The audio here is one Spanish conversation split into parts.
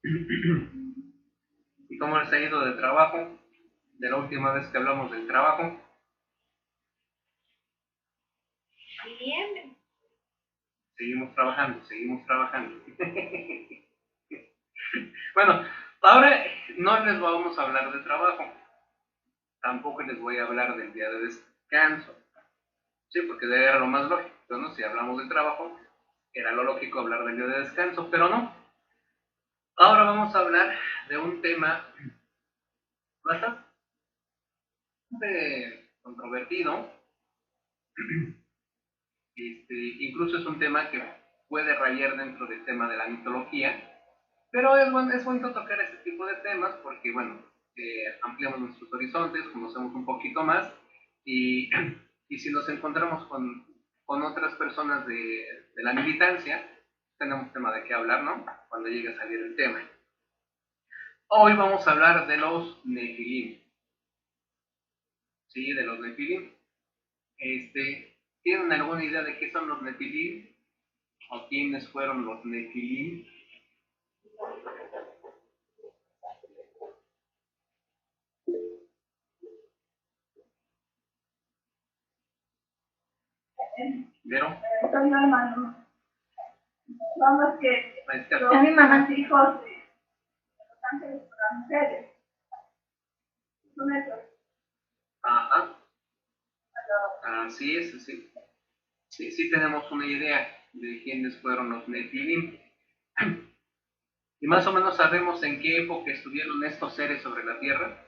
¿Y cómo les ha ido de trabajo? De la última vez que hablamos del trabajo. Bien. Seguimos trabajando, seguimos trabajando. Bueno, ahora no les vamos a hablar de trabajo. Tampoco les voy a hablar del día de descanso. Sí, porque era lo más lógico, ¿no? Si hablamos de trabajo, era lo lógico hablar del día de descanso, pero no. Ahora vamos a hablar de un tema bastante controvertido. Incluso es un tema que puede rayar dentro del tema de la mitología, pero es bonito tocar este tipo de temas porque, bueno, ampliamos nuestros horizontes, conocemos un poquito más y, y si nos encontramos con otras personas de la militancia, tenemos tema de qué hablar, ¿no? Cuando llegue a salir el tema. Hoy vamos a hablar de los Nefilim. Sí, de los Nefilim. ¿Tienen alguna idea de qué son los Nefilim? ¿O quiénes fueron los Nefilim? ¿Vieron? Son hermanos. Son los que A mi mamá. los hijos de los ángeles por las mujeres. Son esos. Ajá. Así es, sí. Sí, sí tenemos una idea de quiénes fueron los Nefilim. Y más o menos sabemos en qué época estuvieron estos seres sobre la Tierra,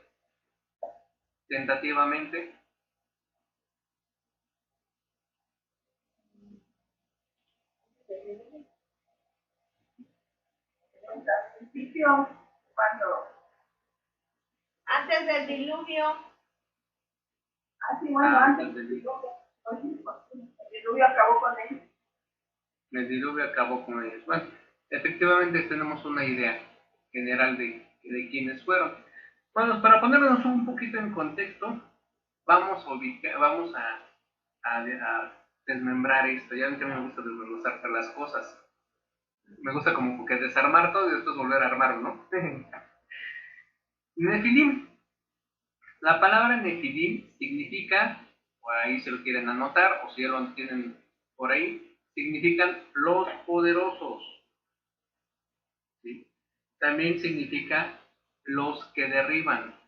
tentativamente. Al principio, cuando Antes del diluvio. así bueno, antes del del diluvio acabó con ellos. El diluvio acabó con ellos. Bueno, efectivamente tenemos una idea general de quiénes fueron. Bueno, para ponernos un poquito en contexto, vamos a desmembrar esto. Ya ven que a mí me gusta desmenuzar las cosas. Me gusta como que desarmar todo y después volver a armarlo, ¿no? Nefilim. La palabra Nefilim significa, por ahí se lo quieren anotar, o si ya lo tienen por ahí, significan los poderosos. ¿Sí? También significa los que derriban.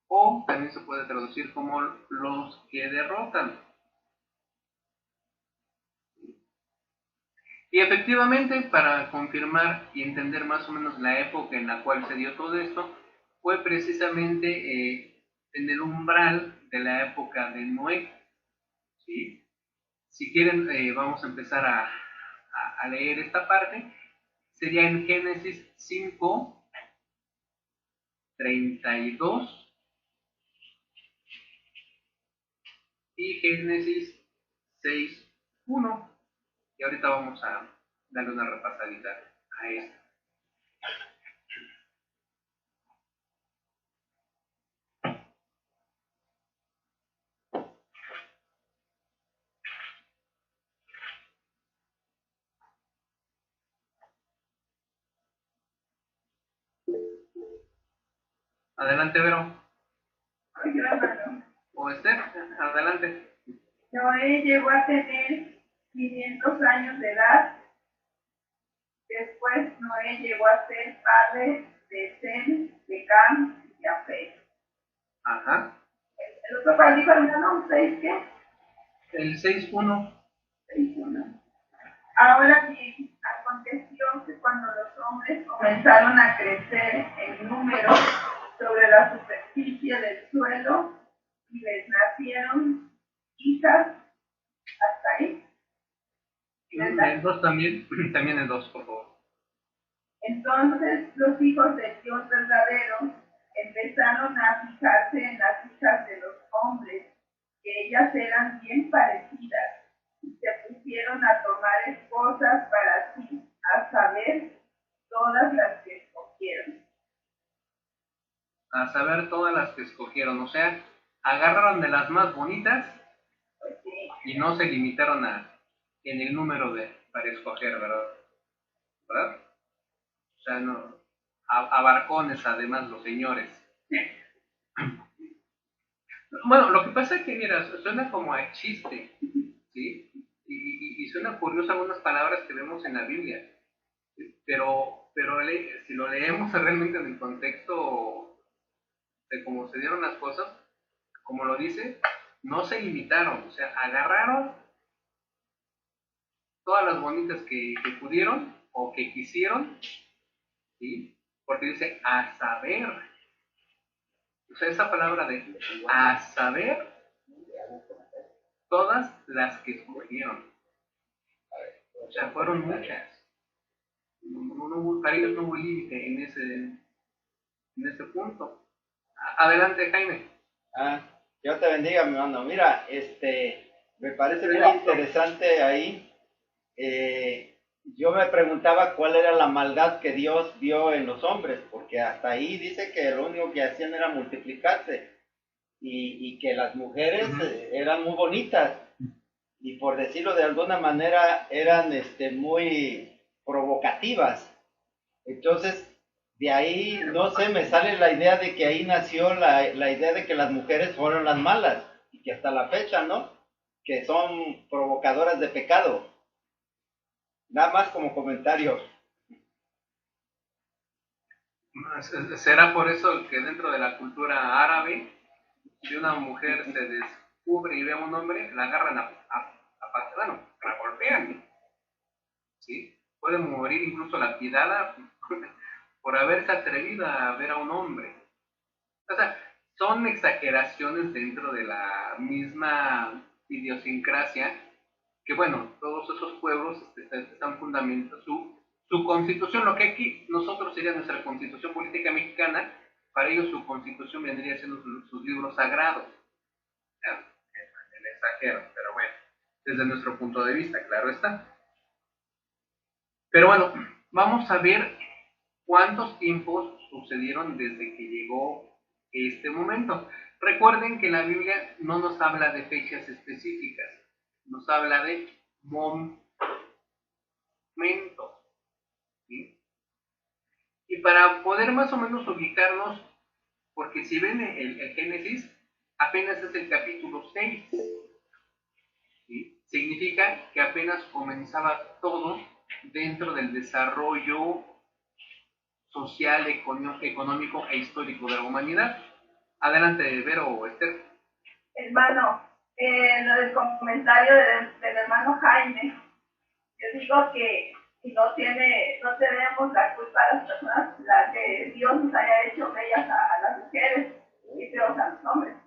O también se puede traducir como los que derrotan. Y efectivamente, para confirmar y entender más o menos la época en la cual se dio todo esto, fue precisamente en el umbral de la época de Noé. ¿Sí? Si quieren, vamos a empezar a leer esta parte. Sería en Génesis 5, 32 y Génesis 6, 1. Y ahorita vamos a darle una repasadita a esto. Adelante, Vero. O Esther, adelante. Noé llegó a tener 500 años de edad. Después Noé llegó a ser padre de Sem, de Cam y de Jafet. Ajá. El otro cual dijo hermano, ¿6 qué? El 6.1. 6:1. Ahora bien, aconteció que cuando los hombres comenzaron a crecer en número sobre la superficie del suelo y les nacieron hijas, hasta ahí. El 2 también. También el 2, por favor. Entonces los hijos del Dios verdadero empezaron a fijarse en las hijas de los hombres, que ellas eran bien parecidas, y se pusieron a tomar esposas para sí, a saber, todas las que escogieron. A saber todas las que escogieron. O sea, agarraron de las más bonitas Pues sí, y no se limitaron en el número para escoger, ¿verdad? ¿Verdad? sea, no, a barcones además los señores. Bueno, lo que pasa es que, mira, suena como a chiste, ¿sí? Y suena curioso algunas palabras que vemos en la Biblia, ¿sí? Pero si lo leemos realmente en el contexto de cómo se dieron las cosas, como lo dice, no se limitaron, o sea, agarraron todas las bonitas que pudieron o que quisieron, ¿sí? Porque dice a saber, o sea, esa palabra de a saber, todas las que escogieron, o sea, fueron muchas. Para ellos no hubo límite en ese punto. Adelante, Jaime. Dios te bendiga, mi hermano. Mira, me parece muy interesante ahí. Yo me preguntaba cuál era la maldad que Dios vio en los hombres, porque hasta ahí dice que lo único que hacían era multiplicarse y que las mujeres eran muy bonitas y por decirlo de alguna manera eran muy provocativas. Entonces, de ahí, no sé, me sale la idea de que ahí nació la idea de que las mujeres fueron las malas y que hasta la fecha, ¿no? Que son provocadoras de pecado. Nada más como comentario. ¿Será por eso que dentro de la cultura árabe, si una mujer se descubre y ve a un hombre, la agarran bueno, la golpean? ¿Sí? Puede morir incluso lapidada por haberse atrevido a ver a un hombre. O sea, son exageraciones dentro de la misma idiosincrasia que, bueno, todos esos pueblos están fundamentando su constitución, lo que aquí nosotros sería nuestra constitución política mexicana, para ellos su constitución vendría siendo sus libros sagrados. El exagero, pero bueno, desde nuestro punto de vista, claro está. Pero bueno, vamos a ver cuántos tiempos sucedieron desde que llegó este momento. Recuerden que la Biblia no nos habla de fechas específicas, nos habla de momentos, ¿sí? Y para poder más o menos ubicarnos, porque si ven el Génesis, apenas es el capítulo 6, ¿sí? Significa que apenas comenzaba todo dentro del desarrollo social, económico e histórico de la humanidad. Adelante, Vero o Esther. Hermano, lo del comentario del hermano Jaime, yo digo que no tenemos la culpa a las personas, la que Dios nos haya hecho bellas a las mujeres y feos a los hombres.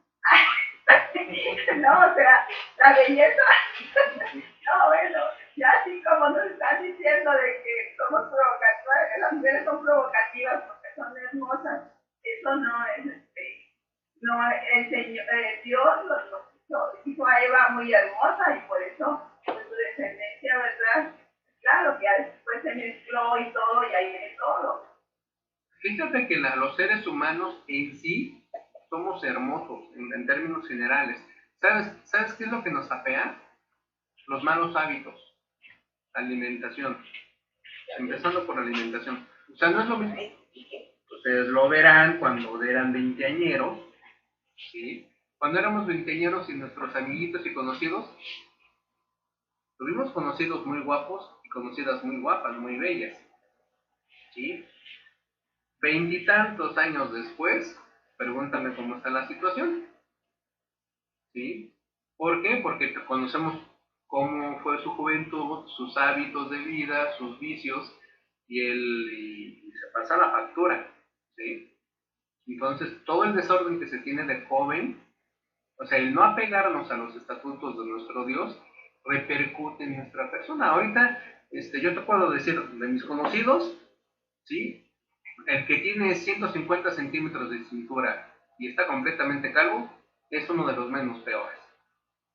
No, o sea, la belleza, no, bueno, ya así como nos están diciendo de que somos provocativas, que las mujeres son provocativas porque son hermosas, eso no es, no, el Señor, Dios nos hizo a Eva muy hermosa y por eso, pues, su descendencia, ¿verdad? Claro que ya después se mezcló y todo, y ahí viene todo. Fíjate que los seres humanos en sí somos hermosos en términos generales. ¿Sabes qué es lo que nos apea? Los malos hábitos, la alimentación, empezando por la alimentación. O sea, no es lo mismo. Ustedes lo verán cuando eran veinteañeros, ¿sí? Cuando éramos veinteañeros y nuestros amiguitos y conocidos, tuvimos conocidos muy guapos y conocidas muy guapas, muy bellas, ¿sí? Veintitantos años después, pregúntame cómo está la situación, ¿sí? ¿Por qué? Porque conocemos cómo fue su juventud, sus hábitos de vida, sus vicios, y se pasa la factura, ¿sí? Entonces, todo el desorden que se tiene de joven, o sea, el no apegarnos a los estatutos de nuestro Dios, repercute en nuestra persona. Ahorita, yo te puedo decir, de mis conocidos, ¿sí? El que tiene 150 centímetros de cintura y está completamente calvo, es uno de los menos peores.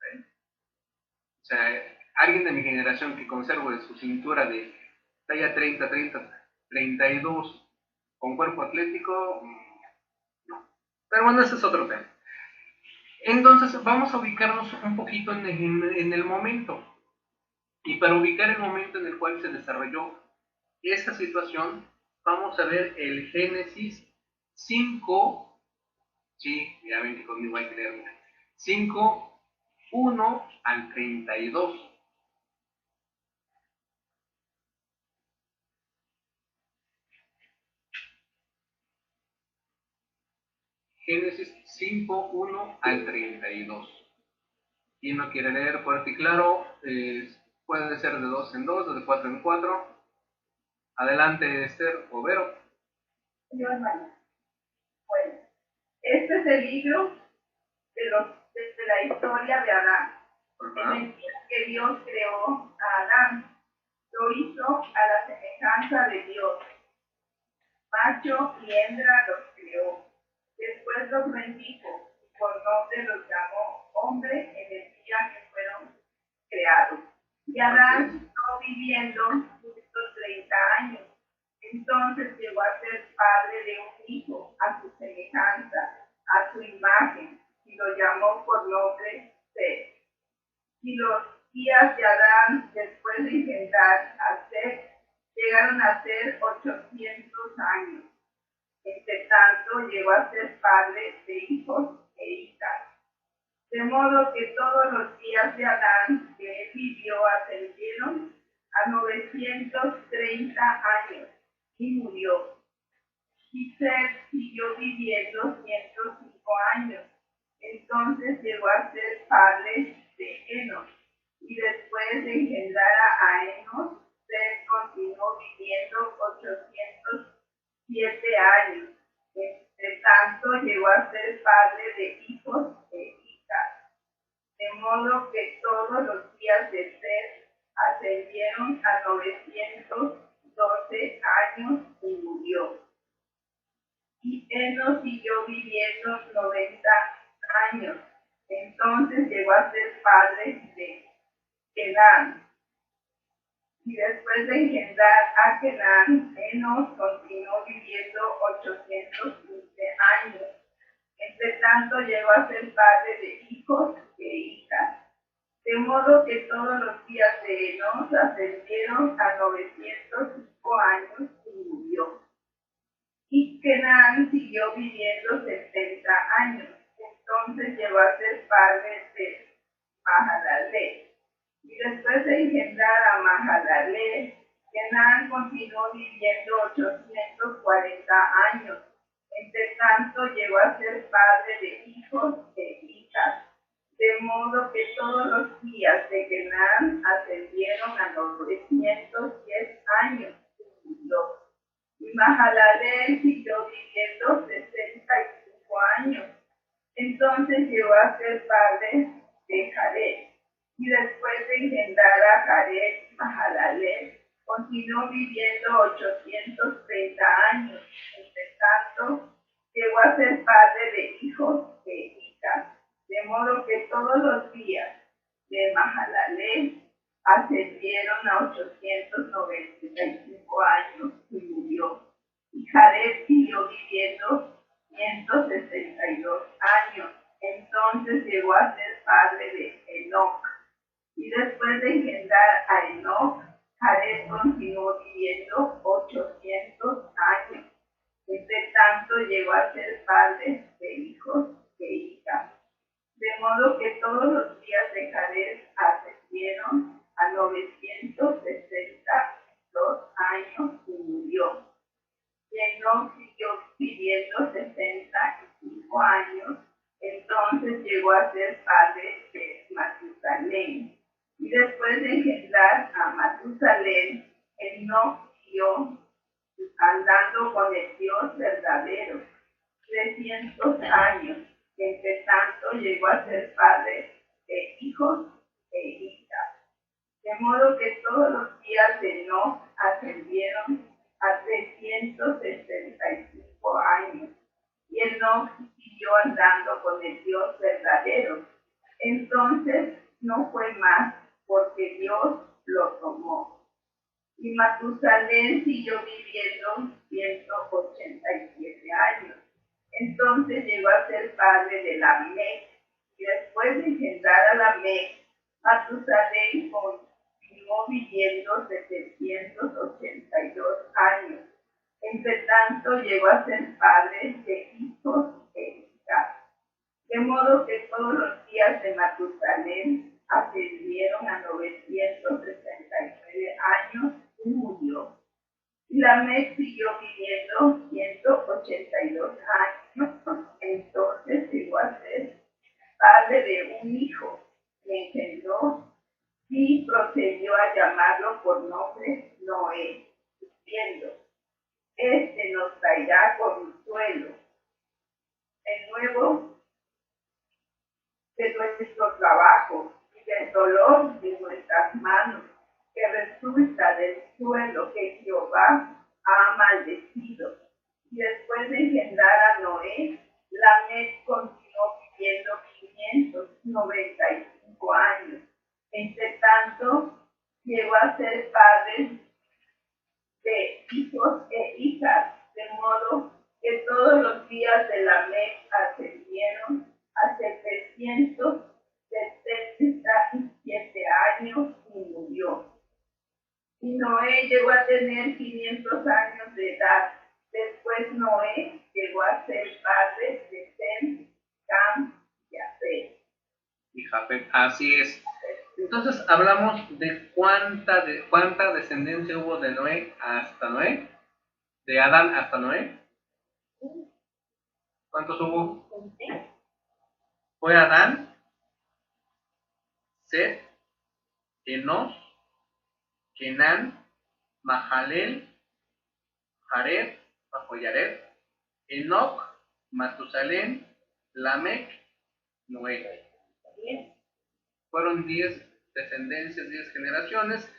¿Sí? O sea, alguien de mi generación que conserve su cintura de talla 32, con cuerpo atlético, no. Pero bueno, ese es otro tema. Entonces, vamos a ubicarnos un poquito en el momento. Y para ubicar el momento en el cual se desarrolló esa situación, vamos a ver el Génesis 5, sí, ya ven que conmigo hay que leer, mira, 5, 1 al 32. Génesis 5, 1 al 32. ¿Quién no quiere leer fuerte y claro? Puede ser de 2 en 2 o de 4 en 4. Adelante, Esther o Vero. Yo, hermano. Bueno, este es el libro de la historia de Adán. En el día que Dios creó a Adán, lo hizo a la semejanza de Dios. Macho y hembra los creó. Después los bendijo y por nombre los llamó hombre en el día que fueron creados. Y Adán siguió viviendo 130 años. Entonces llegó a ser padre de un hijo a su semejanza, a su imagen, y lo llamó por nombre Seth. Y los días de Adán, después de engendrar a Seth, llegaron a ser 800 años. Entre tanto, llegó a ser padre de hijos e hijas. De modo que todos los días de Adán que él vivió ascendieron a 930 años y murió. Y Seth siguió viviendo 105 años. Entonces llegó a ser padre de Enos. Y después de engendrar a Enos, Seth continuó viviendo 807 años. Entre tanto llegó a ser padre de hijos e hijas. De modo que todos los días de Seth ascendieron a 912 años y murió. Y Enos siguió viviendo 90 años. Entonces llegó a ser padre de Kenán. Y después de engendrar a Kenán, Enos continuó viviendo 815 años. Entre tanto llegó a ser padre de hijos e hijas. De modo que todos los días de Enos ascendieron a 905 años y murió. Y Kenán siguió viviendo 70 años. Entonces llegó a ser padre de Mahalalel. Y después de engendrar a Mahalalel, Kenán continuó viviendo 840 años. Entre tanto llegó a ser padre de hijos e hijas. De modo que todos los días de Kenán ascendieron a 910 años y murió. Y Mahalalel siguió viviendo 65 años. Entonces llegó a ser padre de Jared. Y después de engendrar a Jared, Mahalalel continuó viviendo 830 años. Entre tanto, llegó a ser padre de hijos e hijas. De modo que todos los días de Mahalalel ascendieron a 895 años y murió. Y Jared siguió viviendo 162 años. Entonces llegó a ser padre de Enoc. Y después de engendrar a Enoc, Jared continuó viviendo 800 años. Entre tanto llegó a ser padre de hijos e hijas. De modo que todos los días de Jared ascendieron a 962 años y murió. Y Enoc siguió viviendo 65 años. Entonces llegó a ser padre de Matusalén. Y después de engendrar a Matusalén, Enoc siguió andando con el Dios verdadero 300 años. Entre tanto llegó a ser padre de hijos e hijas. De modo que todos los días de Enoc ascendieron a 365 años. Y Enoc siguió andando con el Dios verdadero. Entonces no fue más, porque Dios lo tomó. Y Matusalén siguió viviendo 187 años. Entonces llegó a ser padre de Lamec. Y después de engendrar a Lamec, Matusalén continuó viviendo 782 años. Entre tanto llegó a ser padre de hijos e hijas. De modo que todos los días de Matusalén ascendieron a 969 años y murió. Y Lamec siguió viviendo 182 años. Entonces llegó a ser padre de un hijo que engendró y procedió a llamarlo por nombre Noé, diciendo: este nos traerá consuelo, el nuevo de nuestro trabajo y del dolor de nuestras manos, que resulta del suelo que Jehová ha maldecido. Y después de engendrar a Noé, Lamec continuó viviendo 595 años. Entre tanto, llegó a ser padre de hijos e hijas, de modo que todos los días de Lamec ascendieron a 777 años y murió. Y Noé llegó a tener 500 años de edad. Después Noé llegó a ser padre de Sem, Cam y Jafet. Y Jafet, así es. Entonces hablamos de cuánta descendencia hubo de Noé hasta Noé, de Adán hasta Noé. ¿Cuántos hubo? Fue Adán, Set, Enos, Kenán, Mahalel, Jared, bajo Yared, Enoch, Matusalén, Lamec, Noé. Fueron 10 descendencias, 10 generaciones.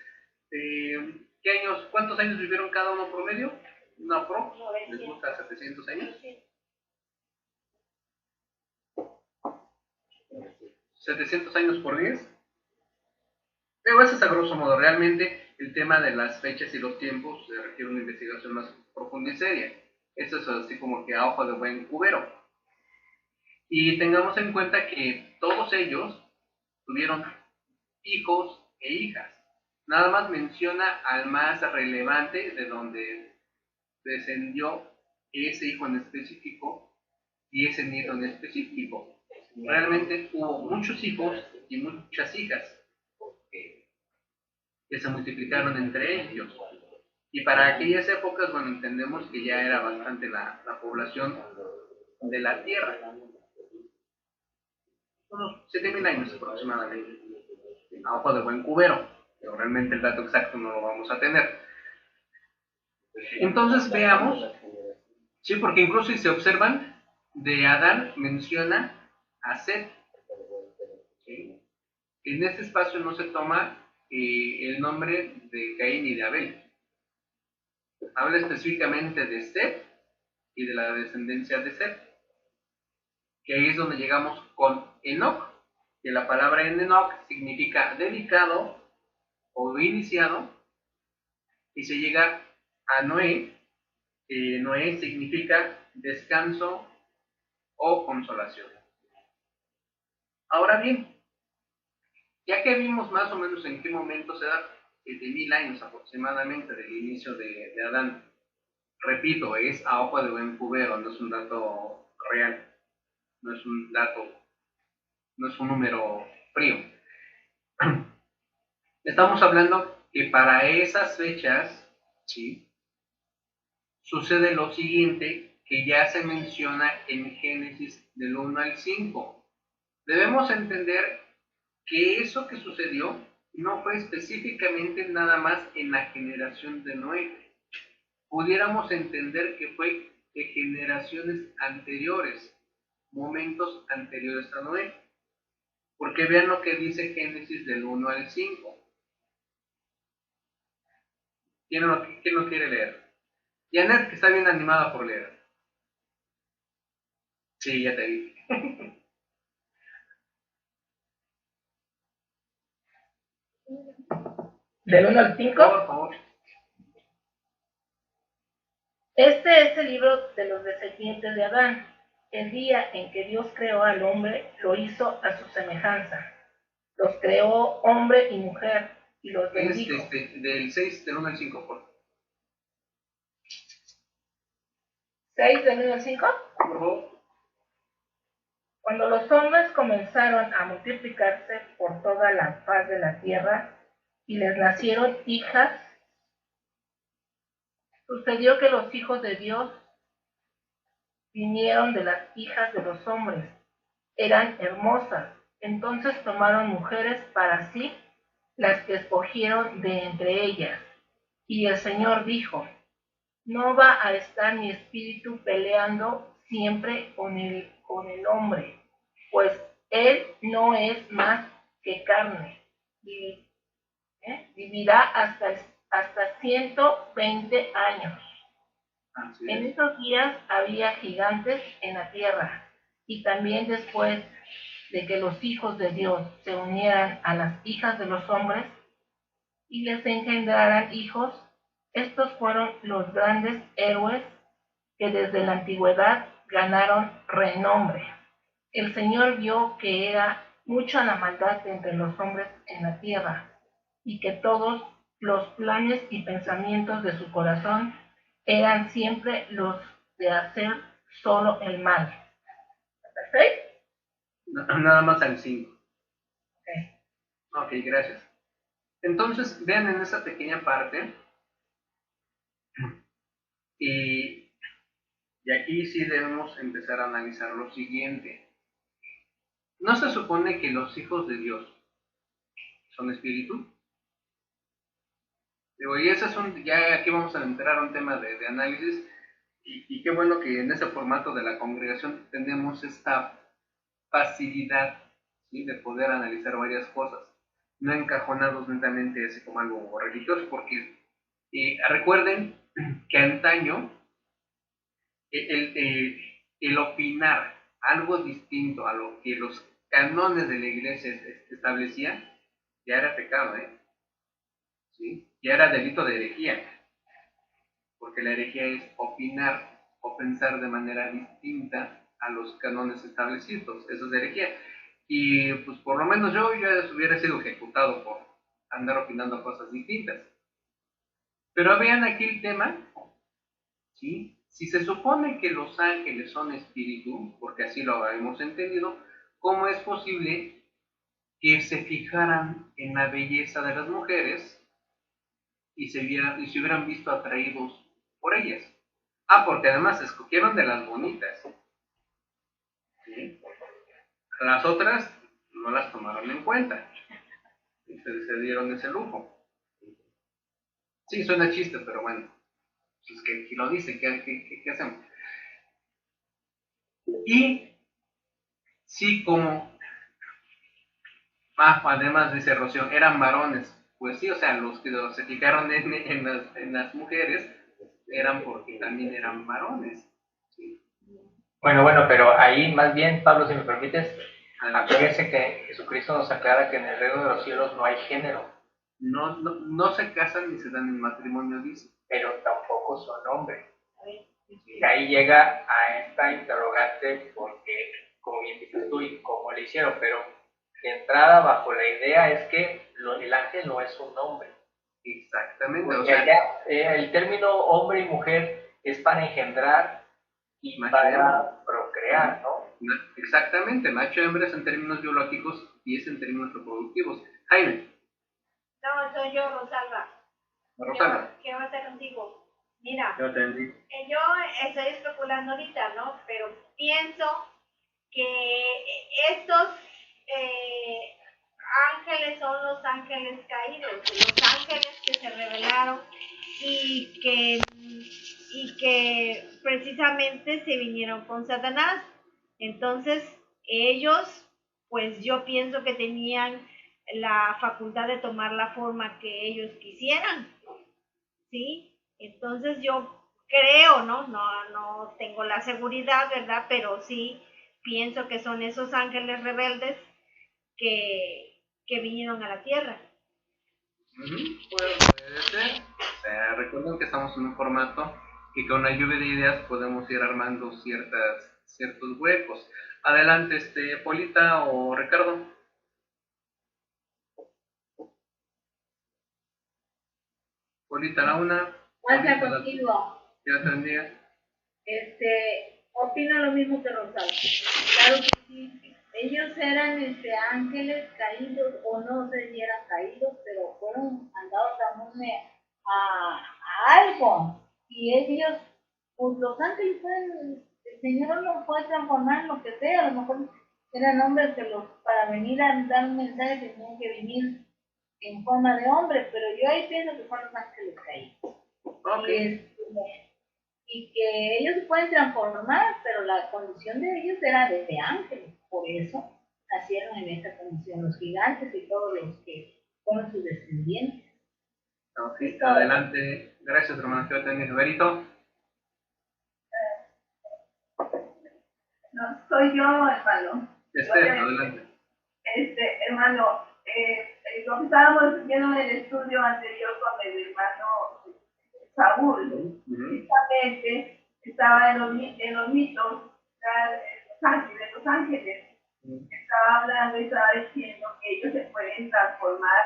¿Qué años, cuántos años vivieron cada uno promedio? ¿Una pro? ¿Les gusta 700 años? 700 años por 10. Pero eso es a grosso modo. Realmente el tema de las fechas y los tiempos requiere una investigación más profunda y seria. Eso es así como que a ojo de buen cubero. Y tengamos en cuenta que todos ellos tuvieron hijos e hijas. Nada más menciona al más relevante de donde descendió ese hijo en específico y ese nieto en específico. Realmente hubo muchos hijos y muchas hijas que se multiplicaron entre ellos. Y para aquellas épocas, bueno, entendemos que ya era bastante la población de la Tierra. Unos 7,000 años aproximadamente. A ojo de buen cubero, pero realmente el dato exacto no lo vamos a tener. Entonces veamos, sí, porque incluso si se observan, de Adán menciona a Set. ¿Sí? En este espacio no se toma el nombre de Caín y de Abel. Habla específicamente de Set y de la descendencia de Set, que ahí es donde llegamos con Enoch, que la palabra en Enoch significa dedicado o iniciado, y se llega a Noé. Noé significa descanso o consolación. Ahora bien, ya que vimos más o menos en qué momento se da, 7,000 años aproximadamente del inicio de Adán, repito, es a ojo de buen cubero, no es un dato real, no es un dato, no es un número frío. Estamos hablando que para esas fechas, ¿sí?, sucede lo siguiente que ya se menciona en Génesis del 1 al 5. Debemos entender que eso que sucedió no fue específicamente nada más en la generación de Noé. Pudiéramos entender que fue de generaciones anteriores, momentos anteriores a Noé. Porque vean lo que dice Génesis del 1 al 5. ¿Quién no quiere leer? Janet, que está bien animada por leer. Sí, ya te vi. Del 1 al 5. Por favor. Este es el libro de los descendientes de Adán. El día en que Dios creó al hombre, lo hizo a su semejanza. Los creó hombre y mujer, y los bendijo. Del 6, del 1 al 5, por favor. 6 del 1 al 5. Por favor. Cuando los hombres comenzaron a multiplicarse por toda la faz de la tierra y les nacieron hijas, sucedió que los hijos de Dios vinieron de las hijas de los hombres. Eran hermosas. Entonces tomaron mujeres para sí, las que escogieron de entre ellas. Y el Señor dijo: no va a estar mi espíritu peleando siempre con el hombre, pues él no es más que carne. Vivirá hasta 120 años. Así En es. esos días había gigantes en la tierra, y también después de que los hijos de Dios se unieran a las hijas de los hombres y les engendraran hijos, estos fueron los grandes héroes que desde la antigüedad ganaron renombre. El Señor vio que era mucha la maldad entre los hombres en la tierra, y que todos los planes y pensamientos de su corazón eran siempre los de hacer solo el mal. ¿Perfecto? Nada más al 5. Ok. Ok, gracias. Entonces, vean en esa pequeña parte, y aquí sí debemos empezar a analizar lo siguiente. ¿No se supone que los hijos de Dios son espíritu? Digo, y ese es ya aquí vamos a entrar a un tema de análisis, y qué bueno que en ese formato de la congregación tenemos esta facilidad, ¿sí?, de poder analizar varias cosas, no encajonados netamente así como algo religioso, porque recuerden que antaño el opinar algo distinto a lo que los canones de la iglesia establecían, ya era pecado, ¿sí? Ya era delito de herejía, porque la herejía es opinar o pensar de manera distinta a los canones establecidos. Eso es herejía. Y pues por lo menos yo ya hubiera sido ejecutado por andar opinando cosas distintas. Pero vean aquí el tema, ¿sí? Si se supone que los ángeles son espíritu, porque así lo hemos entendido, ¿cómo es posible que se fijaran en la belleza de las mujeres y se hubieran visto atraídos por ellas? Ah, porque además escogieron de las bonitas, ¿sí? Las otras no las tomaron en cuenta y se dieron ese lujo. Sí, suena chiste, pero bueno, pues que lo dice, ¿qué hacemos? Y sí, como, además dice Rocío, eran varones. Pues sí, o sea, los que se fijaron en las mujeres eran porque también eran varones. ¿Sí? Bueno, pero ahí más bien, Pablo, si me permites, acuérdense que Jesucristo nos aclara que en el reino de los cielos no hay género. No se casan ni se dan en matrimonio, dice. Pero tampoco son hombres. Y ahí llega a esta interrogante porque, como bien dices tú, y cómo le hicieron, pero de entrada bajo la idea es que el ángel no es un hombre. Exactamente. Porque o sea, allá, el término hombre y mujer es para engendrar y macho para y hembra. procrear, ¿no? Exactamente, macho y hembra es en términos biológicos y es en términos reproductivos. Jaime. No, soy yo, Rosalba. Rosalba. ¿Qué va a hacer contigo? Mira, Yo te bendigo. yo estoy especulando ahorita, ¿no? Pero pienso que estos ángeles son los ángeles caídos, los ángeles que se rebelaron y que precisamente se vinieron con Satanás. Entonces, ellos, pues yo pienso que tenían la facultad de tomar la forma que ellos quisieran, ¿sí? Entonces yo creo, no tengo la seguridad, ¿verdad? Pero sí pienso que son esos ángeles rebeldes que vinieron a la tierra. Puede ser. O sea, recuerden que estamos en un formato que con la lluvia de ideas podemos ir armando ciertos huecos. Adelante, Polita o Ricardo. Polita la una. Pasa Polita la contigo. ya tendría. Opino lo mismo que Rosario. Claro que sí. Ellos eran ángeles caídos, o no sé si eran caídos, pero fueron mandados a algo. Y ellos, pues los ángeles fueron, el Señor los puede transformar en lo que sea. A lo mejor eran hombres que para venir a dar un mensaje tenían que venir en forma de hombre, pero yo ahí pienso que fueron los ángeles caídos. Ok. Y que ellos se pueden transformar, pero la condición de ellos era de ángeles, por eso nacieron en esta condición los gigantes y todos los que fueron sus descendientes. Ok, adelante. Gracias, hermano. ¿Qué tenés, Berito? No, soy yo, hermano. Adelante. Hermano, lo que estábamos viendo en el estudio anterior con el hermano Saúl, justamente estaba en los mitos de los ángeles. Estaba hablando y estaba diciendo que ellos se pueden transformar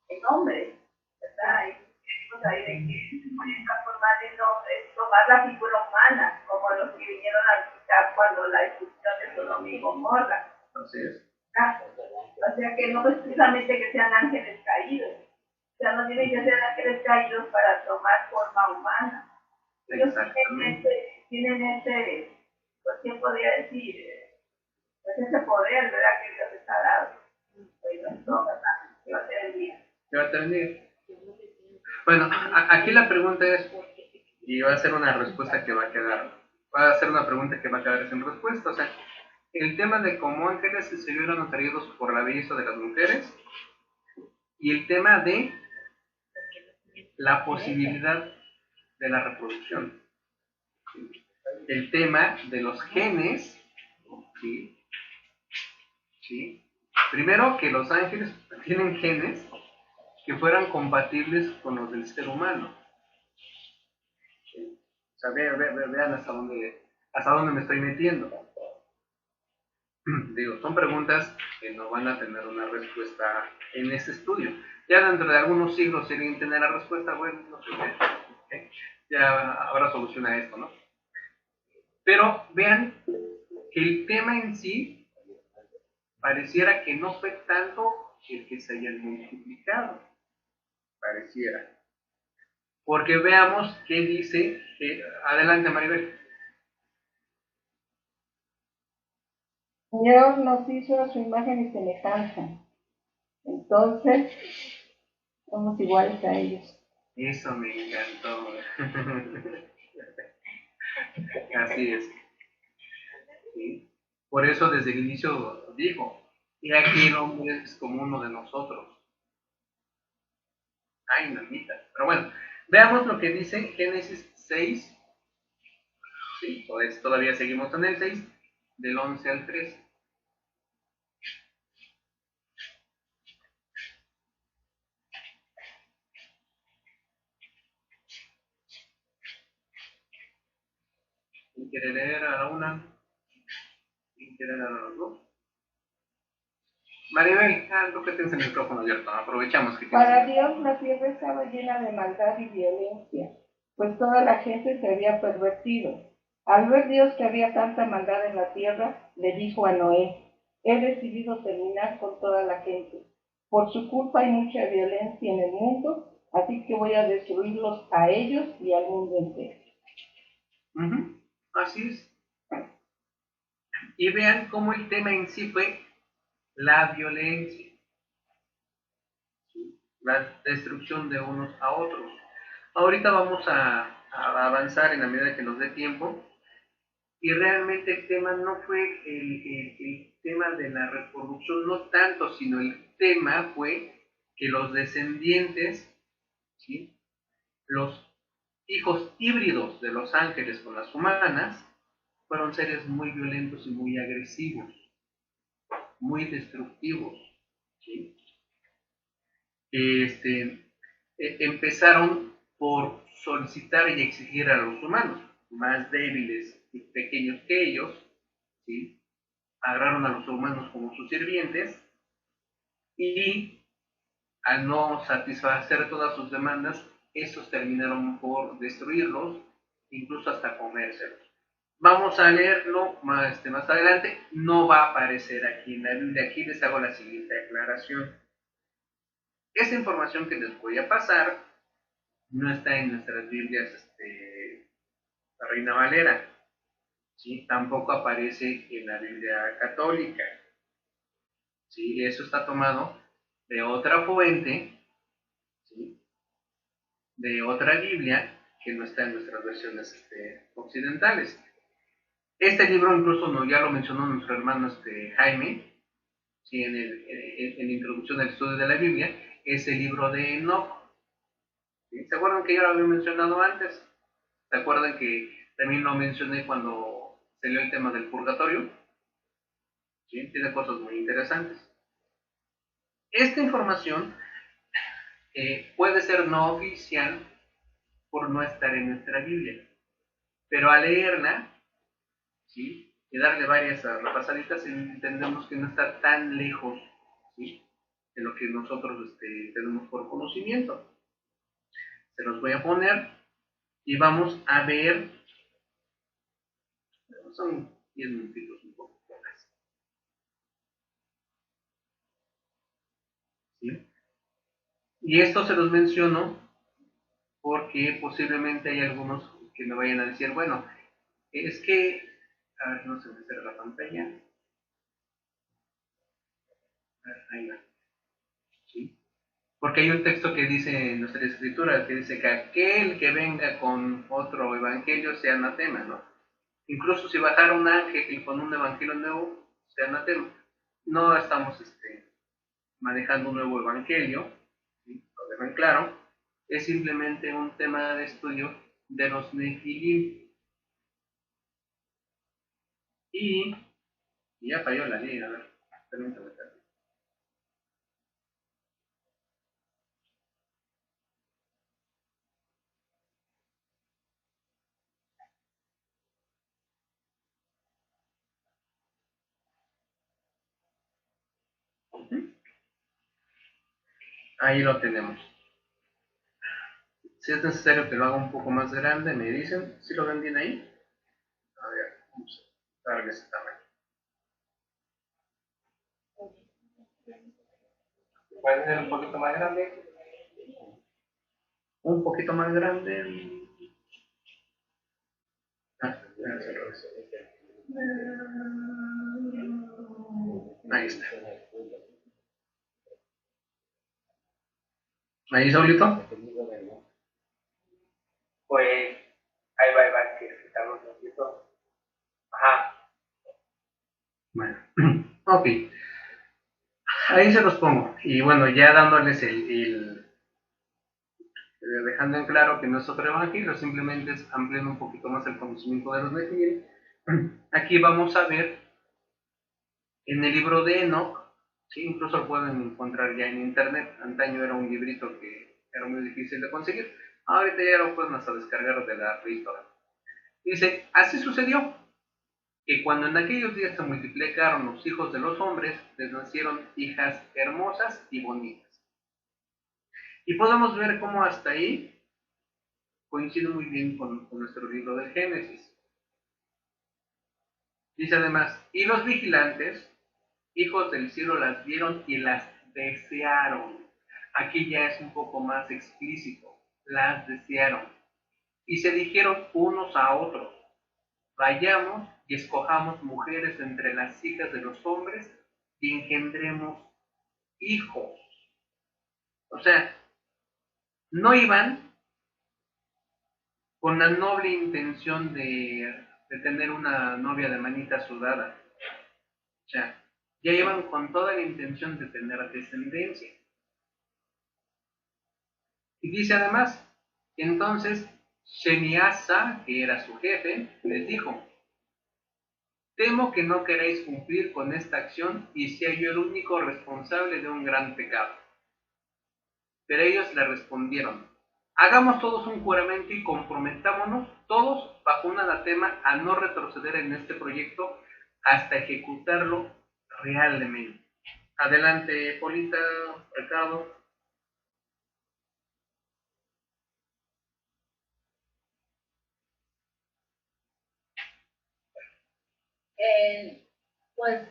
en hombres, ¿verdad? Y decimos ahí de que se pueden transformar en hombres, tomar la figura humana, como los que vinieron a visitar cuando la expulsión de Sodoma y Gomorra. Así es. O sea que no es precisamente que sean ángeles caídos. O sea, no tienen que ser ángeles caídos para tomar forma humana. Ellos tienen pues, ¿quién podría decir? Pues ese poder, ¿verdad? Que Dios les ha dado. Pues no, ¿verdad? Que va a ser el día. ¿Qué va a tener? Bueno, aquí la pregunta es, y va a ser una respuesta que va a quedar, va a ser una pregunta que va a quedar sin respuesta. O sea, el tema de cómo ángeles se vieron atraídos por la belleza de las mujeres y el tema de la posibilidad de la reproducción. El tema de los genes, ¿sí? ¿Sí? Primero, que los ángeles tienen genes que fueran compatibles con los del ser humano. ¿Sí? O sea, vean hasta dónde me estoy metiendo. Digo, son preguntas que no van a tener una respuesta en este estudio. Ya dentro de algunos siglos, si alguien tiene la respuesta, bueno, no sé qué, ya habrá solución a esto, ¿no? Pero vean que el tema en sí pareciera que no fue tanto el que se hayan multiplicado, pareciera. Porque veamos qué dice, adelante Maribel. Dios nos hizo a su imagen y semejanza. Entonces, somos iguales a ellos. Eso me encantó. Así es. ¿Sí? Por eso desde el inicio dijo, y aquí el hombre es como uno de nosotros. Ay, mamita. Pero bueno, veamos lo que dice Génesis 6. Sí, pues todavía seguimos en el 6, del 11 al 13. ¿Quién quiere leer a la una? ¿Quién quiere leer a las dos? Maribel, tú que tienes el micrófono abierto, aprovechamos que Para Dios la tierra estaba llena de maldad y violencia, pues toda la gente se había pervertido. Al ver Dios que había tanta maldad en la tierra, le dijo a Noé, he decidido terminar con toda la gente. Por su culpa hay mucha violencia en el mundo, así que voy a destruirlos a ellos y al mundo entero. Así es. Y vean cómo el tema en sí fue la violencia, ¿sí? La destrucción de unos a otros. Ahorita vamos a avanzar en la medida que nos dé tiempo. Y realmente el tema no fue el tema de la reproducción, no tanto, sino el tema fue que los descendientes, ¿sí? Los hijos híbridos de los ángeles con las humanas, fueron seres muy violentos y muy agresivos, muy destructivos, ¿sí? Empezaron por solicitar y exigir a los humanos, más débiles y pequeños que ellos, ¿sí? Agarraron a los humanos como sus sirvientes y al no satisfacer todas sus demandas, estos terminaron por destruirlos incluso hasta comérselo. Vamos a leerlo más adelante, no va a aparecer aquí en la Biblia. Aquí les hago la siguiente aclaración. Esa información que les voy a pasar no está en nuestras Biblias, la Reina Valera, ¿sí? Tampoco aparece en la Biblia católica, ¿sí? Eso está tomado de otra fuente, ¿sí? De otra Biblia que no está en nuestras versiones occidentales. Este libro incluso ya lo mencionó nuestro hermano Jaime, ¿sí? En la introducción del estudio de la Biblia, es el libro de Enoch. ¿Sí? ¿Se acuerdan que ya lo había mencionado antes? ¿Se acuerdan que también lo mencioné cuando salió el tema del purgatorio? ¿Sí? Tiene cosas muy interesantes. Esta información puede ser no oficial por no estar en nuestra Biblia, pero al leerla, ¿sí? Y darle varias repasaditas, entendemos que no está tan lejos, ¿sí? De lo que nosotros tenemos por conocimiento. Se los voy a poner y vamos a ver, son 10 minutitos, un poco más, ¿sí? Y esto se los menciono porque posiblemente hay algunos que me vayan a decir, bueno, es que, a ver, no se me cierra la pantalla, ahí va, ¿sí? Porque hay un texto que dice en nuestra escritura, que dice que aquel que venga con otro evangelio sea anatema, ¿no? Incluso si bajara un ángel con un evangelio nuevo, sea anatema. No estamos manejando un nuevo evangelio, ¿sí? Lo dejo en claro. Es simplemente un tema de estudio de los Nefilim. Y ya falló la ley, a ver, permítame. Ahí lo tenemos. Si es necesario que lo haga un poco más grande, me dicen. ¿Sí lo ven bien ahí? A ver, vamos a darle ese tamaño. ¿Puede ser un poquito más grande? Un poquito más grande. Ahí está. Ahí, Saulito. Pues ahí va, que quitarlo un poquito. Ajá. Bueno, ok. Ahí se los pongo. Y bueno, ya dándoles dejando en claro que no es otro evangelio, simplemente es ampliando un poquito más el conocimiento de los Nefilim. Aquí vamos a ver en el libro de Enoch, ¿sí? Incluso lo pueden encontrar ya en internet. Antaño era un librito que era muy difícil de conseguir. Ahorita ya lo pueden hasta descargar de la Play Store. Dice, así sucedió, que cuando en aquellos días se multiplicaron los hijos de los hombres, les nacieron hijas hermosas y bonitas. Y podemos ver cómo hasta ahí coincide muy bien con nuestro libro del Génesis. Dice además, y los vigilantes, hijos del cielo, las vieron y las desearon. Aquí ya es un poco más explícito, las desearon. Y se dijeron unos a otros, vayamos y escojamos mujeres entre las hijas de los hombres y engendremos hijos. O sea, no iban con la noble intención de tener una novia de manita sudada. O sea, ya iban con toda la intención de tener descendencia. Y dice además, entonces Shemiasa, que era su jefe, les dijo, temo que no queréis cumplir con esta acción y sea yo el único responsable de un gran pecado. Pero ellos le respondieron, hagamos todos un juramento y comprometámonos todos bajo un anatema a no retroceder en este proyecto hasta ejecutarlo realmente. Adelante, Polita, Ricardo. Pues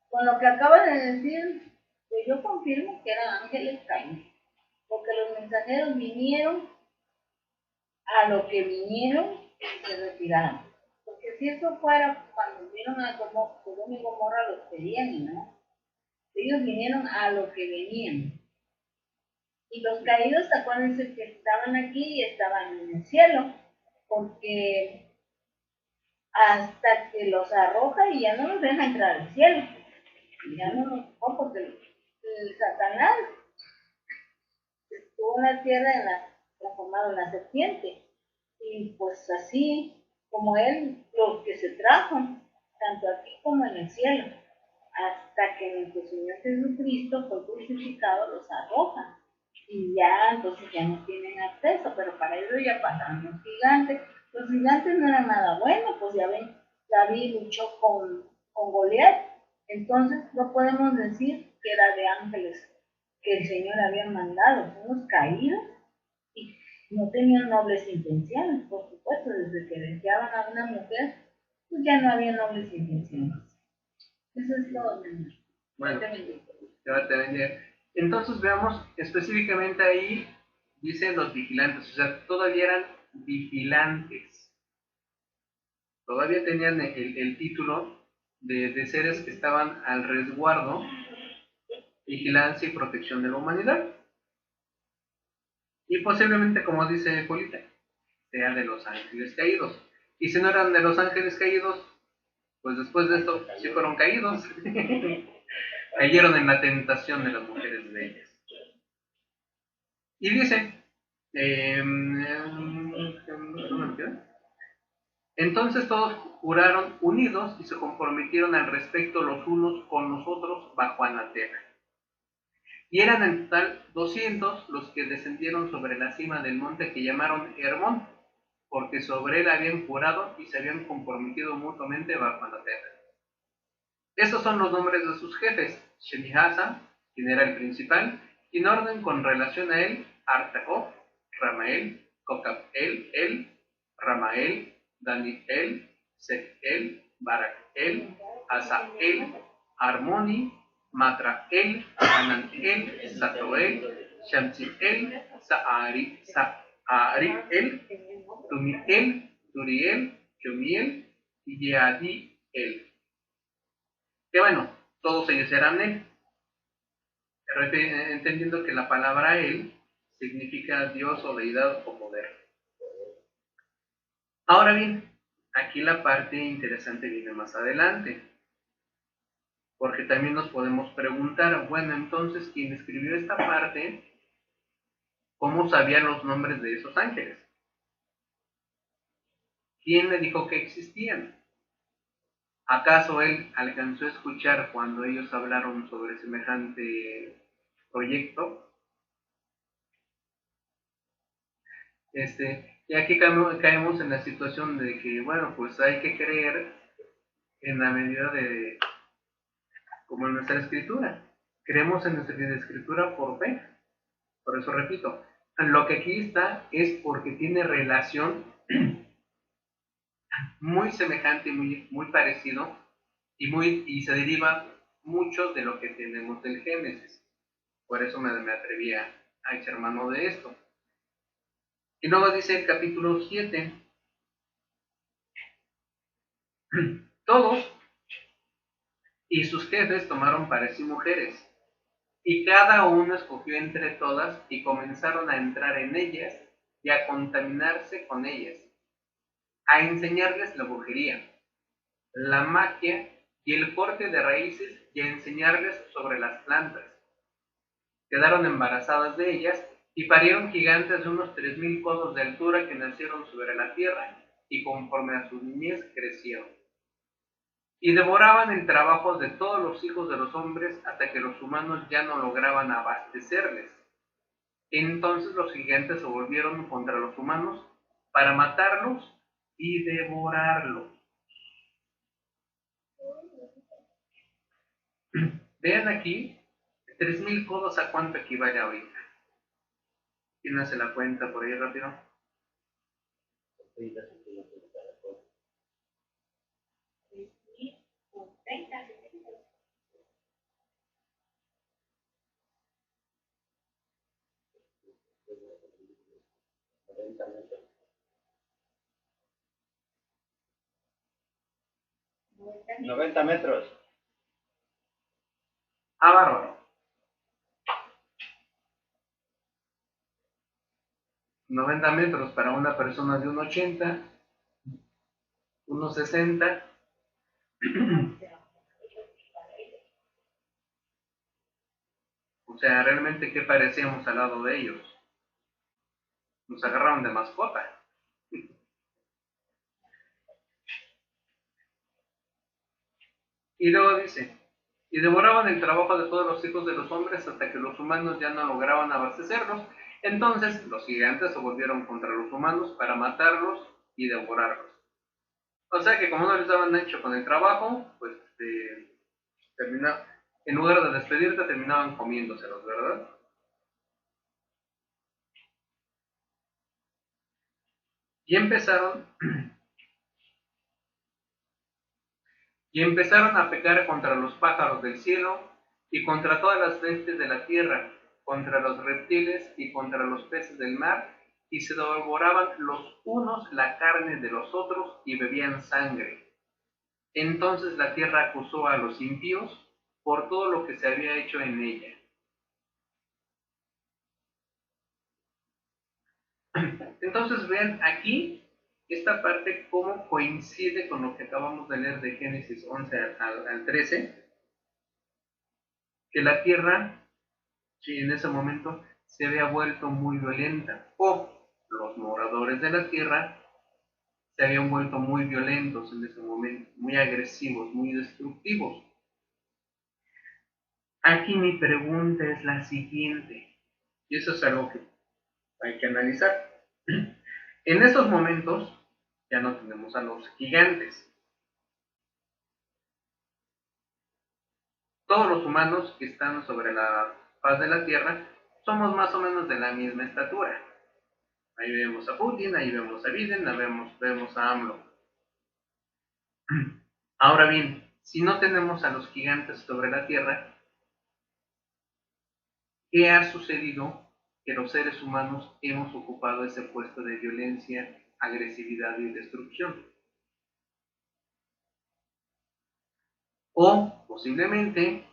con lo que acabas de decir, pues yo confirmo que eran ángeles caídos, porque los mensajeros vinieron a lo que vinieron y se retiraron. Porque si eso fuera cuando vieron a Sodoma y Gomorra, los querían y no. Ellos vinieron a lo que venían. Y los caídos, acuérdense que estaban aquí y estaban en el cielo, porque hasta que los arroja y ya no los deja entrar al cielo. Y ya no los porque el Satanás estuvo en la tierra transformado en la serpiente. Y pues así como él, los que se trajo, tanto aquí como en el cielo, hasta que nuestro Señor Jesucristo fue crucificado, los arroja. Y ya, entonces ya no tienen acceso, pero para eso ya pasaron los gigantes. Los gigantes no eran nada buenos, pues ya ven, David luchó con Goliat, entonces no podemos decir que era de ángeles que el Señor había mandado, son los caídos y no tenían nobles intenciones, por supuesto, desde que deseaban a una mujer, pues ya no había nobles intenciones. Eso es todo, mi amor. Bueno, entonces veamos específicamente ahí, dice los vigilantes, o sea, todavía eran vigilantes, todavía tenían el título de seres que estaban al resguardo, vigilancia y protección de la humanidad. Y posiblemente, como dice Polita, sea de los ángeles caídos. Y si no eran de los ángeles caídos, pues después de esto sí fueron caídos. Cayeron en la tentación de las mujeres de ellas. Y dice, ¿dónde me queda? Entonces todos juraron unidos y se comprometieron al respecto los unos con los otros bajo anatema. Y eran en total 200 los que descendieron sobre la cima del monte que llamaron Hermón, porque sobre él habían jurado y se habían comprometido mutuamente bajo anatema. Estos son los nombres de sus jefes: Shemihasa, quien era el principal, y en orden con relación a él, Artacob, Ramael, Cocab-el, Ramael, Daniel, Seth-el, Barak-el, Asa-el, Armoni, Matra-el, Hanan-el, Satoel, Shamsi-el, Saari-el, Tumi-el, Turiel, Yomiel y Yeadi-el. Que bueno, todos ellos eran él. Entendiendo que la palabra él significa Dios o deidad o poder. Ahora bien, aquí la parte interesante viene más adelante. Porque también nos podemos preguntar, bueno, entonces, quien escribió esta parte, ¿cómo sabía los nombres de esos ángeles? ¿Quién le dijo que existían? ¿Acaso él alcanzó a escuchar cuando ellos hablaron sobre semejante proyecto? Y aquí caemos en la situación de que, bueno, pues hay que creer en la medida de, como en nuestra escritura. Creemos en nuestra escritura por fe. Por eso repito, lo que aquí está es porque tiene relación muy semejante, muy parecido, y se deriva mucho de lo que tenemos del Génesis. Por eso me atreví a echar mano de esto. Y luego dice el capítulo 7, todos y sus jefes tomaron para sí mujeres, y cada uno escogió entre todas y comenzaron a entrar en ellas y a contaminarse con ellas, a enseñarles la brujería, la magia y el corte de raíces y a enseñarles sobre las plantas. Quedaron embarazadas de ellas y parieron gigantes de unos 3000 codos de altura que nacieron sobre la tierra y conforme a su niñez crecieron. Y devoraban el trabajo de todos los hijos de los hombres hasta que los humanos ya no lograban abastecerles. Entonces los gigantes se volvieron contra los humanos para matarlos y devorarlos. Vean aquí, 3000 codos, ¿a cuánto equivale ahorita? ¿Quién hace la cuenta por ahí rápido? 90 metros. Ah, bárbaro. 90 metros para una persona de 1,80, 1,60. O sea, realmente, ¿qué parecíamos al lado de ellos? Nos agarraron de mascota. Y luego dice, y devoraban el trabajo de todos los hijos de los hombres hasta que los humanos ya no lograban abastecerlos. Entonces los gigantes se volvieron contra los humanos para matarlos y devorarlos. O sea que como no les daban hecho con el trabajo, pues en lugar de despedirte, terminaban comiéndoselos, ¿verdad? Y empezaron a pecar contra los pájaros del cielo y contra todas las bestias de la tierra, contra los reptiles y contra los peces del mar, y se devoraban los unos la carne de los otros y bebían sangre. Entonces la tierra acusó a los impíos por todo lo que se había hecho en ella. Entonces vean aquí esta parte cómo coincide con lo que acabamos de leer de Génesis 11 al 13, que la tierra, sí, en ese momento se había vuelto muy violenta, o los moradores de la tierra se habían vuelto muy violentos en ese momento, muy agresivos, muy destructivos. Aquí mi pregunta es la siguiente, y eso es algo que hay que analizar. En estos momentos ya no tenemos a los gigantes. Todos los humanos que están sobre la faz de la Tierra somos más o menos de la misma estatura. Ahí vemos a Putin, ahí vemos a Biden, ahí vemos a AMLO. Ahora bien, si no tenemos a los gigantes sobre la Tierra, ¿qué ha sucedido? Que los seres humanos hemos ocupado ese puesto de violencia, agresividad y destrucción. O posiblemente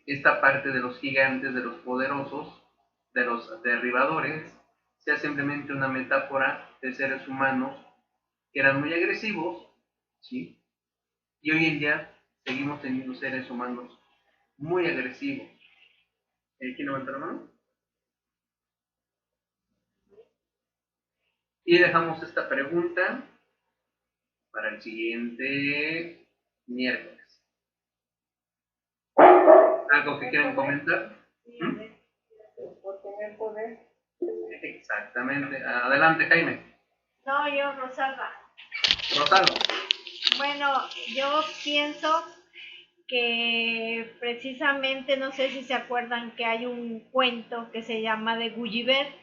esta parte de los gigantes, de los poderosos, de los derribadores, sea simplemente una metáfora de seres humanos que eran muy agresivos, ¿sí? Y hoy en día seguimos teniendo seres humanos muy agresivos. ¿Quién levanta la mano? Y dejamos esta pregunta para el siguiente miércoles. ¿Algo que quieran comentar? Por tener poder. Exactamente. Adelante, Jaime. No, yo, Rosalba. Rosalba. Bueno, yo pienso que precisamente, no sé si se acuerdan que hay un cuento que se llama de Gulliver,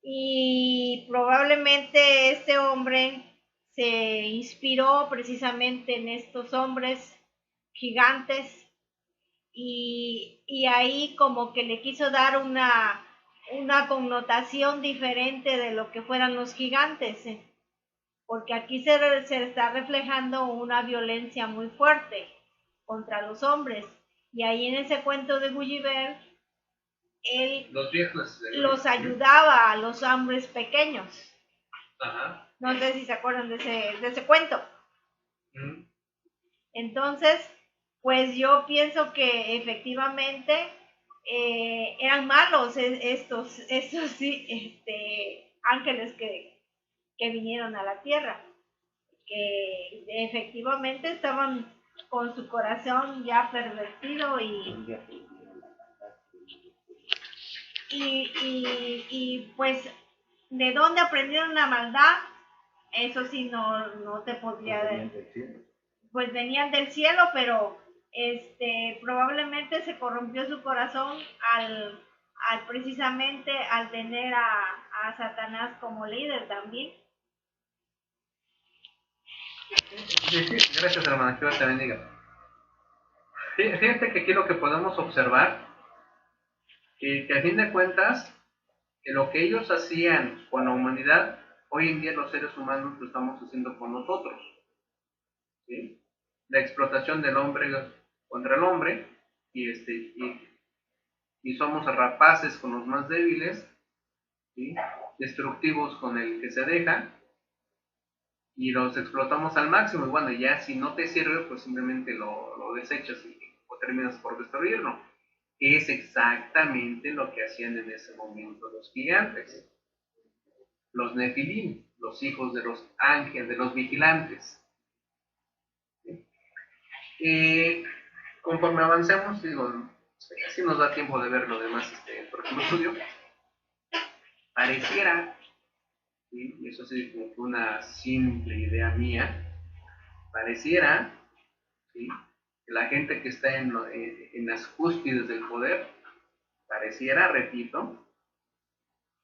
y probablemente este hombre se inspiró precisamente en estos hombres gigantes, y ahí como que le quiso dar una connotación diferente de lo que fueran los gigantes, porque aquí se está reflejando una violencia muy fuerte contra los hombres, y ahí en ese cuento de Gulliver él los ayudaba a los hombres pequeños. Ajá. No sé si se acuerdan de ese cuento. Entonces, pues yo pienso que efectivamente eran malos estos ángeles que vinieron a la tierra, que efectivamente estaban con su corazón ya pervertido y pues de dónde aprendieron la maldad, eso sí no te podría decir. Pues venían del cielo, pero probablemente se corrompió su corazón al precisamente al tener a Satanás como líder también. Sí, gracias, hermana, que Dios te bendiga. Fíjate que aquí lo que podemos observar, que a fin de cuentas, que lo que ellos hacían con la humanidad, hoy en día los seres humanos lo estamos haciendo con nosotros. ¿Sí? La explotación del hombre contra el hombre, y somos rapaces con los más débiles, ¿sí? Destructivos con el que se deja, y los explotamos al máximo, y bueno, ya si no te sirve, pues simplemente lo desechas o terminas por destruirlo. Es exactamente lo que hacían en ese momento los gigantes, los nefilim, los hijos de los ángeles, de los vigilantes. Conforme avancemos, digo, así nos da tiempo de ver lo demás en el próximo estudio, pareciera, ¿sí? Y eso sí, como que una simple idea mía, pareciera, ¿sí?, que la gente que está en las cúspides del poder, pareciera, repito,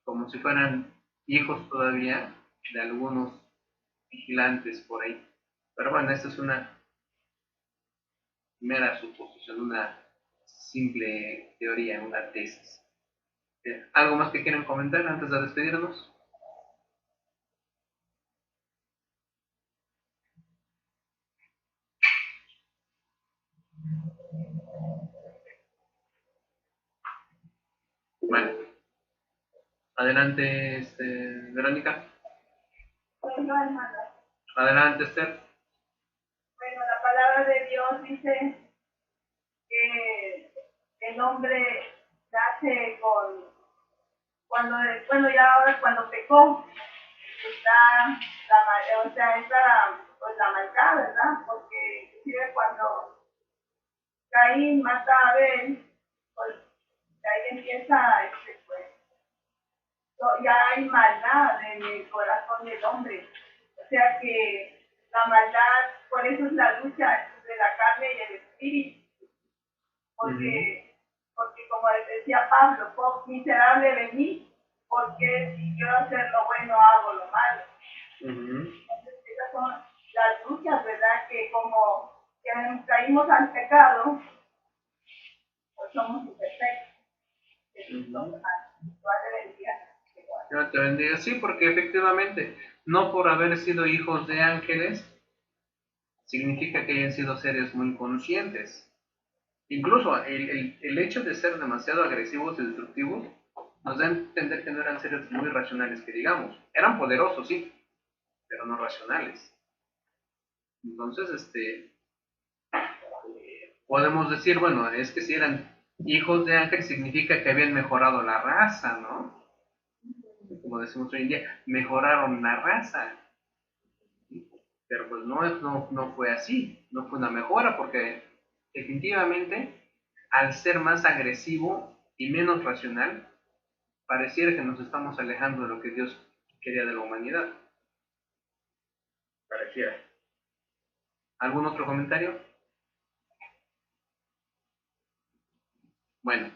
como si fueran hijos todavía de algunos vigilantes por ahí. Pero bueno, esta es una mera suposición, una simple teoría, una tesis. ¿Algo más que quieran comentar antes de despedirnos? Bueno, adelante, Verónica. Bueno, hermano, Adelante, Esther. bueno, la palabra de Dios dice que el hombre nace cuando pecó, está pues la maldad, ¿verdad? Porque inclusive cuando Caín mata a Abel, pues ahí empieza, pues, ya hay maldad en el corazón del hombre. O sea que la maldad, por eso es la lucha entre la carne y el espíritu. Porque como les decía Pablo, miserable de mí, porque si quiero hacer lo bueno hago lo malo. Entonces, esas son las luchas, ¿verdad? Que como que caímos al pecado, pues somos imperfectos. Dios te bendiga. Sí, porque efectivamente, no por haber sido hijos de ángeles, significa que hayan sido seres muy conscientes. Incluso el hecho de ser demasiado agresivos y destructivos nos da a entender que no eran seres muy racionales, que digamos. Eran poderosos, sí, pero no racionales. Entonces, podemos decir, bueno, es que si eran hijos de ángel significa que habían mejorado la raza, ¿no? Como decimos hoy en día, mejoraron la raza. Pero pues no fue así, no fue una mejora, porque definitivamente al ser más agresivo y menos racional, pareciera que nos estamos alejando de lo que Dios quería de la humanidad. Pareciera. ¿Algún otro comentario? Bueno.